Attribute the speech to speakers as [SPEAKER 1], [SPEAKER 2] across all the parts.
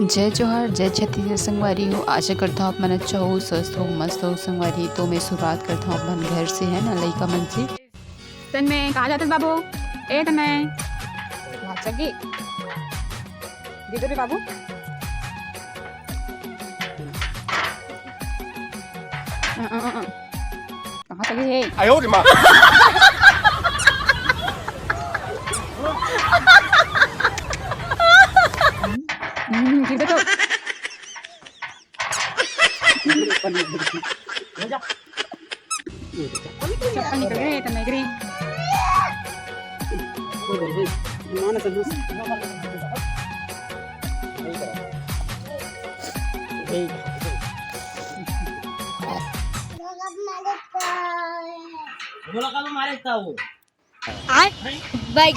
[SPEAKER 1] जय जोहार जय छत्तीसगढ़ संगवारी हो। आशा करता हूँ आप मन अच्छा हो, स्वस्थ हो, मस्त हो संगवारी। तो मैं शुरुआत करता हूँ अपन घर से, है ना, लड़का मन से।
[SPEAKER 2] तन्मय कहाँ जाते बाबू? ए तन्मय चगी दीदो रे बाबू। कहाँ चगी है?
[SPEAKER 3] आयो रे माँ।
[SPEAKER 2] दीदो तो चप्पल निकल गए तन्मय गिरी।
[SPEAKER 4] बोला कब मारे था वो?
[SPEAKER 5] बाइक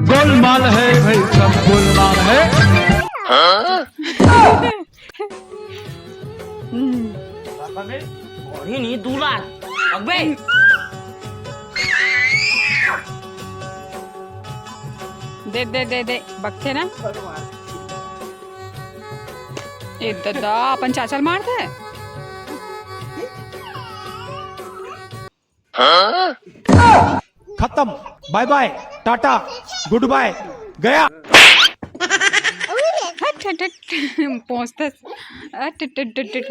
[SPEAKER 3] गोलमाल है भाई, सब गोलमाल है।
[SPEAKER 4] और ही नहीं दूल्हा अबे
[SPEAKER 2] दे दे दे दे बकते ना। ए दादा अपन चाचल मारते है।
[SPEAKER 3] खत्म, bye bye, tata, goodbye, गया।
[SPEAKER 2] पहुँचते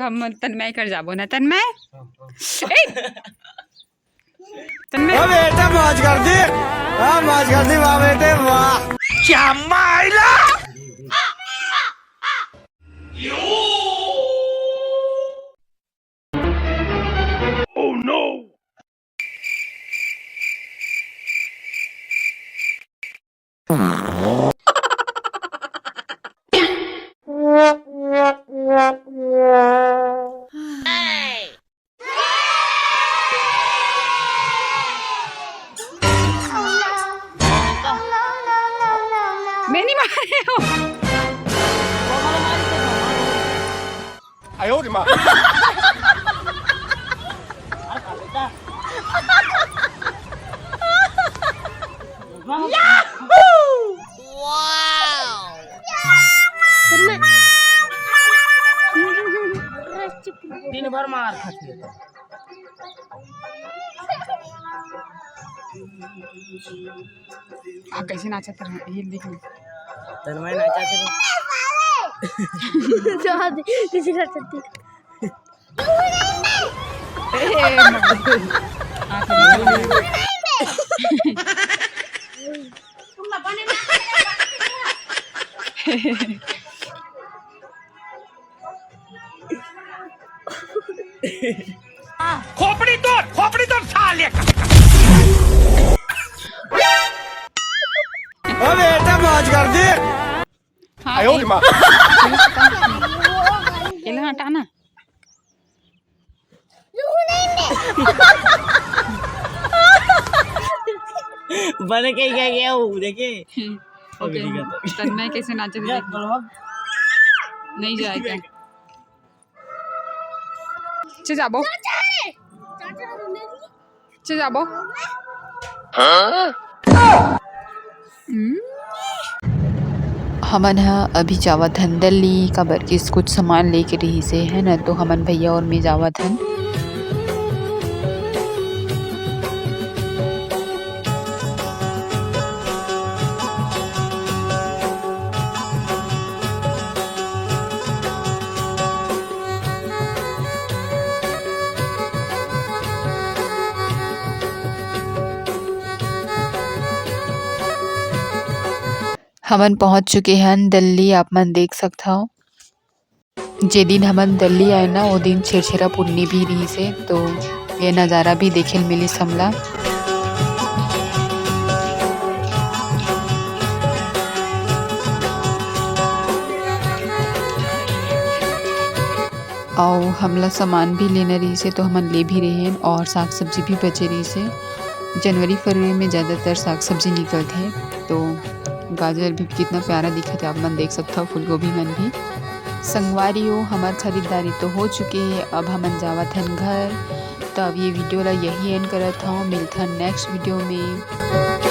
[SPEAKER 2] हम तन्मय कर जाबो ना तन्मय। तन्मय
[SPEAKER 3] बेटा मौज कर दी, हाँ मौज कर दी, वाह बेटे वाह। क्या माइला। Oh no.
[SPEAKER 2] मैं नहीं मारे हो।
[SPEAKER 3] आयो रे माँ।
[SPEAKER 4] दिन भर मार खाती है।
[SPEAKER 2] कैसे नाचते रहे ये देख।
[SPEAKER 4] तन्मय नाचा थे
[SPEAKER 5] किसी का चलती
[SPEAKER 3] खोपड़ी तोड़ साले का। ओ बेटा मौज कर दी। आयो रे माँ।
[SPEAKER 2] इल्हा हटाना।
[SPEAKER 4] बन के क्या गया वो देखे।
[SPEAKER 2] ओके तन्मय कैसे नाचे थे देख। नहीं जाएगा। चे जाबो चे जाबो।
[SPEAKER 1] हमन हा अभी जावत हन दिल्ली काबर के कुछ सामान लेके रही से, है ना। तो हमन भैया और मैं जावत हन। हमन पहुंच चुके हैं दिल्ली। आप मन देख सकता हो जे दिन हमन दिल्ली आए ना वो दिन छेरछेरा पूर्णी भी रही से। तो ये नज़ारा भी देखे मिली हमला। और हमला सामान भी लेना रही से तो हमन ले भी रहे हैं। और साग सब्जी भी बचे रही से। जनवरी फरवरी में ज़्यादातर साग सब्जी निकलते हैं तो गाजर भी कितना प्यारा दिखे थे, आप मन देख सकते हो। फूलगोभी मन भी। संगवारी हो, हमार खरीदारी तो हो चुके है, अब हमन जावत हन घर। तो अब ये वीडियो ला यही एंड करत हूँ, मिलथन नेक्स्ट वीडियो में।